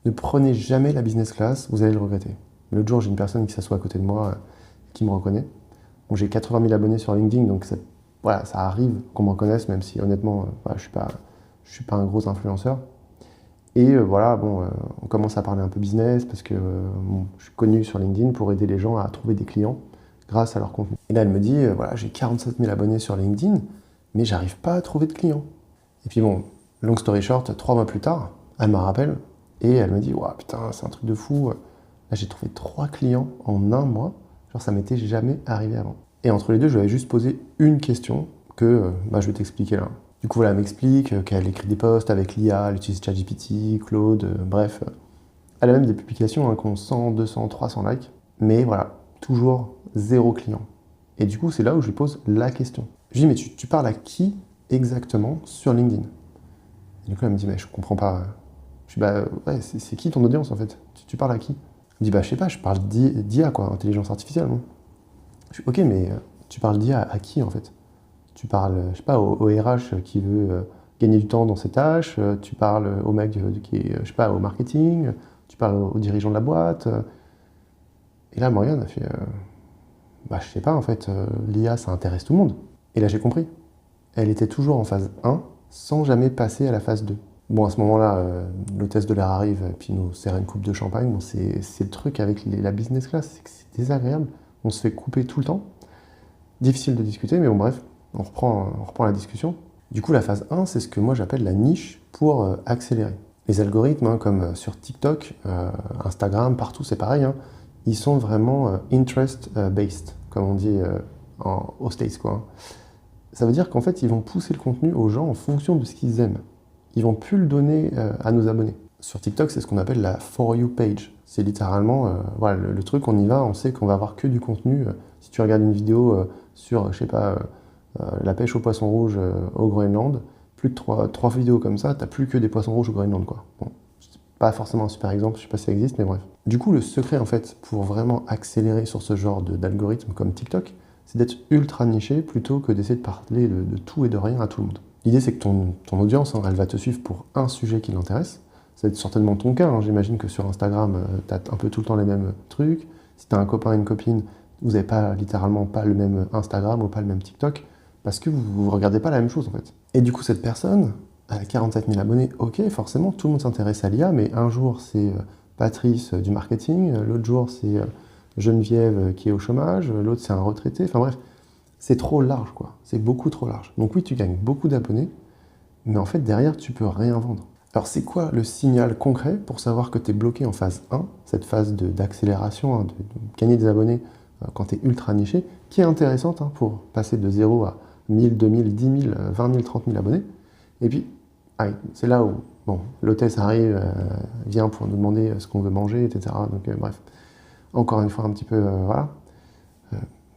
Ne prenez jamais la business class, vous allez le regretter. L'autre jour, j'ai une personne qui s'assoit à côté de moi, qui me reconnaît. Bon, j'ai 80 000 abonnés sur LinkedIn, donc voilà, ça arrive qu'on me reconnaisse, même si honnêtement, voilà, je suis pas un gros influenceur. Et voilà, bon, on commence à parler un peu business parce que bon, je suis connu sur LinkedIn pour aider les gens à trouver des clients grâce à leur contenu. Et là, elle me dit, voilà, j'ai 47 000 abonnés sur LinkedIn, mais j'arrive pas à trouver de clients. Et puis bon, long story short, 3 mois plus tard, elle me rappelle et elle me dit, ouais, putain, c'est un truc de fou. Là, j'ai trouvé 3 clients en un mois. Genre, ça m'était jamais arrivé avant. Et entre les deux, je lui avais juste posé une question que je vais t'expliquer là. Du coup, voilà, elle m'explique qu'elle écrit des posts avec l'IA, elle utilise ChatGPT, Claude, bref. Elle a même des publications qui ont 100, 200, 300 likes. Mais voilà, toujours 0 client. Et du coup, c'est là où je lui pose la question. Je lui dis, mais tu parles à qui exactement sur LinkedIn? Et du coup, elle me dit, mais je comprends pas. Je dis, bah ouais, c'est qui ton audience en fait? Tu parles à qui? Elle me dit, bah je sais pas, je parle d'IA quoi, intelligence artificielle, non? Je dis, ok, mais tu parles d'IA à qui en fait? Tu parles, je sais pas, au RH qui veut gagner du temps dans ses tâches, tu parles au mec qui est, je sais pas, au marketing, tu parles aux dirigeants de la boîte. Et là, Morgane a fait, bah je sais pas en fait, l'IA ça intéresse tout le monde. Et là j'ai compris. Elle était toujours en phase 1 sans jamais passer à la phase 2. Bon, à ce moment-là, l'hôtesse de l'air arrive et puis nous sert une coupe de champagne. Bon, c'est le truc avec la business class, c'est que c'est désagréable. On se fait couper tout le temps. Difficile de discuter, mais bon, bref, on reprend la discussion. Du coup, la phase 1, c'est ce que moi j'appelle la niche pour accélérer. Les algorithmes, comme sur TikTok, Instagram, partout, c'est pareil, ils sont vraiment interest-based, comme on dit aux States, quoi. Ça veut dire qu'en fait, ils vont pousser le contenu aux gens en fonction de ce qu'ils aiment. Ils vont plus le donner à nos abonnés. Sur TikTok, c'est ce qu'on appelle la For You page. C'est littéralement voilà, le truc, on y va, on sait qu'on va avoir que du contenu. Si tu regardes une vidéo sur, je sais pas, la pêche au poisson rouge au Groenland, plus de 3 vidéos comme ça, t'as plus que des poissons rouges au Groenland, quoi. Bon, c'est pas forcément un super exemple, je sais pas si ça existe, mais bref. Du coup, le secret, en fait, pour vraiment accélérer sur ce genre d'algorithme comme TikTok, c'est d'être ultra niché plutôt que d'essayer de parler de tout et de rien à tout le monde. L'idée, c'est que ton audience, elle va te suivre pour un sujet qui l'intéresse. Ça va être certainement ton cas. J'imagine que sur Instagram, tu as un peu tout le temps les mêmes trucs. Si tu as un copain, une copine, vous n'avez pas littéralement pas le même Instagram ou pas le même TikTok parce que vous ne regardez pas la même chose en fait. Et du coup, cette personne, elle a 47 000 abonnés, ok, forcément, tout le monde s'intéresse à l'IA, mais un jour, c'est Patrice du marketing, l'autre jour, c'est Geneviève qui est au chômage, l'autre, c'est un retraité. Enfin bref, c'est trop large, quoi. C'est beaucoup trop large. Donc oui, tu gagnes beaucoup d'abonnés, mais en fait, derrière, tu peux rien vendre. Alors, c'est quoi le signal concret pour savoir que tu es bloqué en phase 1, cette phase d'accélération, de gagner des abonnés quand tu es ultra niché, qui est intéressante pour passer de 0 à 1000, 2000, 10 000, 20 000, 30 000 abonnés. Et puis, c'est là où bon, l'hôtesse arrive, vient pour nous demander ce qu'on veut manger, etc. Donc, bref, encore une fois, un petit peu, voilà.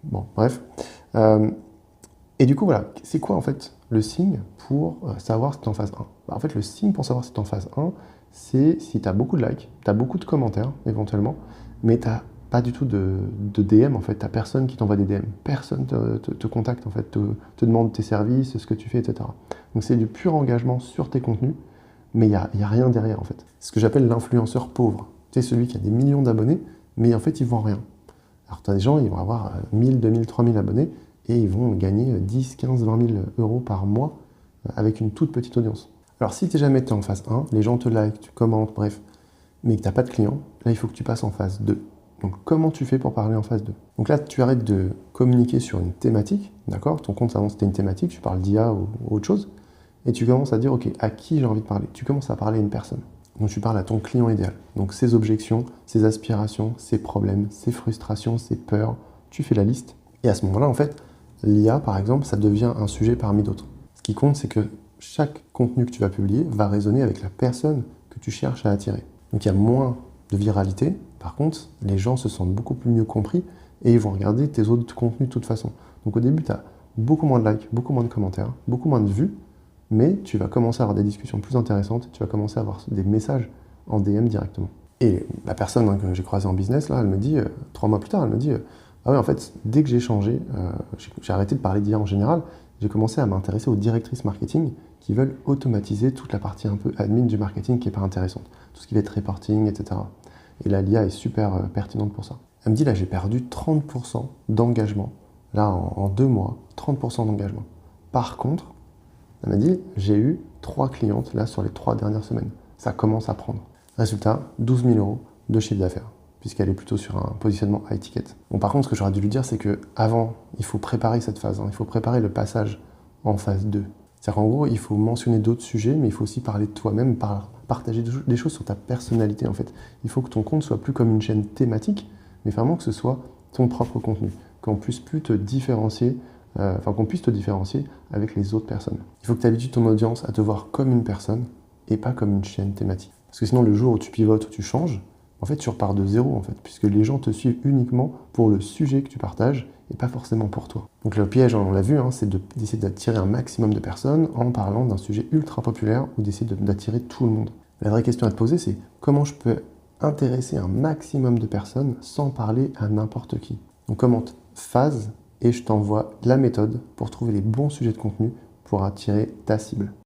Bon, bref. Et du coup, voilà, c'est quoi en fait le signe pour savoir si tu es en phase 1? En fait, le signe pour savoir si tu es en phase 1, c'est si tu as beaucoup de likes, tu as beaucoup de commentaires éventuellement, mais tu n'as pas du tout de DM en fait, tu n'as personne qui t'envoie des DM, personne te contacte en fait, te demande tes services, ce que tu fais, etc. Donc c'est du pur engagement sur tes contenus, mais il n'y a rien derrière en fait. C'est ce que j'appelle l'influenceur pauvre. C'est celui qui a des millions d'abonnés, mais en fait il vend rien. Alors tu as des gens, ils vont avoir 1000, 2000, 3000 abonnés, et ils vont gagner 10, 15, 20 000 euros par mois avec une toute petite audience. Alors si tu n'es jamais été en phase 1, les gens te like, tu commentes, bref, mais que tu n'as pas de clients, là il faut que tu passes en phase 2. Donc comment tu fais pour parler en phase 2? Donc là tu arrêtes de communiquer sur une thématique, d'accord? Ton compte avant c'était une thématique, tu parles d'IA ou autre chose, et tu commences à dire ok, à qui j'ai envie de parler? Tu commences à parler à une personne. Donc tu parles à ton client idéal. Donc ses objections, ses aspirations, ses problèmes, ses frustrations, ses peurs, tu fais la liste. Et à ce moment-là en fait, l'IA, par exemple, ça devient un sujet parmi d'autres. Ce qui compte, c'est que chaque contenu que tu vas publier va résonner avec la personne que tu cherches à attirer. Donc il y a moins de viralité. Par contre, les gens se sentent beaucoup plus mieux compris et ils vont regarder tes autres contenus de toute façon. Donc au début, tu as beaucoup moins de likes, beaucoup moins de commentaires, beaucoup moins de vues, mais tu vas commencer à avoir des discussions plus intéressantes, tu vas commencer à avoir des messages en DM directement. Et la personne que j'ai croisée en business, là, elle me dit, 3 mois plus tard, elle me dit ah oui, en fait, dès que j'ai changé, j'ai arrêté de parler d'IA en général, j'ai commencé à m'intéresser aux directrices marketing qui veulent automatiser toute la partie un peu admin du marketing qui n'est pas intéressante. Tout ce qui va être reporting, etc. Et là, l'IA est super pertinente pour ça. Elle me dit, là, j'ai perdu 30% d'engagement. Là, en 2 mois, 30% d'engagement. Par contre, elle m'a dit, j'ai eu 3 clientes, là, sur les 3 dernières semaines. Ça commence à prendre. Résultat, 12 000 € de chiffre d'affaires, puisqu'elle est plutôt sur un positionnement high ticket. Bon, par contre, ce que j'aurais dû lui dire, c'est qu'avant, il faut préparer cette phase. Il faut préparer le passage en phase 2. C'est-à-dire qu'en gros, il faut mentionner d'autres sujets, mais il faut aussi parler de toi-même, partager des choses sur ta personnalité, en fait. Il faut que ton compte soit plus comme une chaîne thématique, mais vraiment que ce soit ton propre contenu, qu'on puisse plus te différencier, qu'on puisse te différencier avec les autres personnes. Il faut que tu habitues ton audience à te voir comme une personne et pas comme une chaîne thématique. Parce que sinon, le jour où tu pivotes, où tu changes, en fait, tu repars de zéro, en fait, puisque les gens te suivent uniquement pour le sujet que tu partages et pas forcément pour toi. Donc le piège, on l'a vu, c'est d'essayer d'attirer un maximum de personnes en parlant d'un sujet ultra populaire ou d'essayer d'attirer tout le monde. La vraie question à te poser, c'est comment je peux intéresser un maximum de personnes sans parler à n'importe qui. Donc commente phase et je t'envoie la méthode pour trouver les bons sujets de contenu pour attirer ta cible.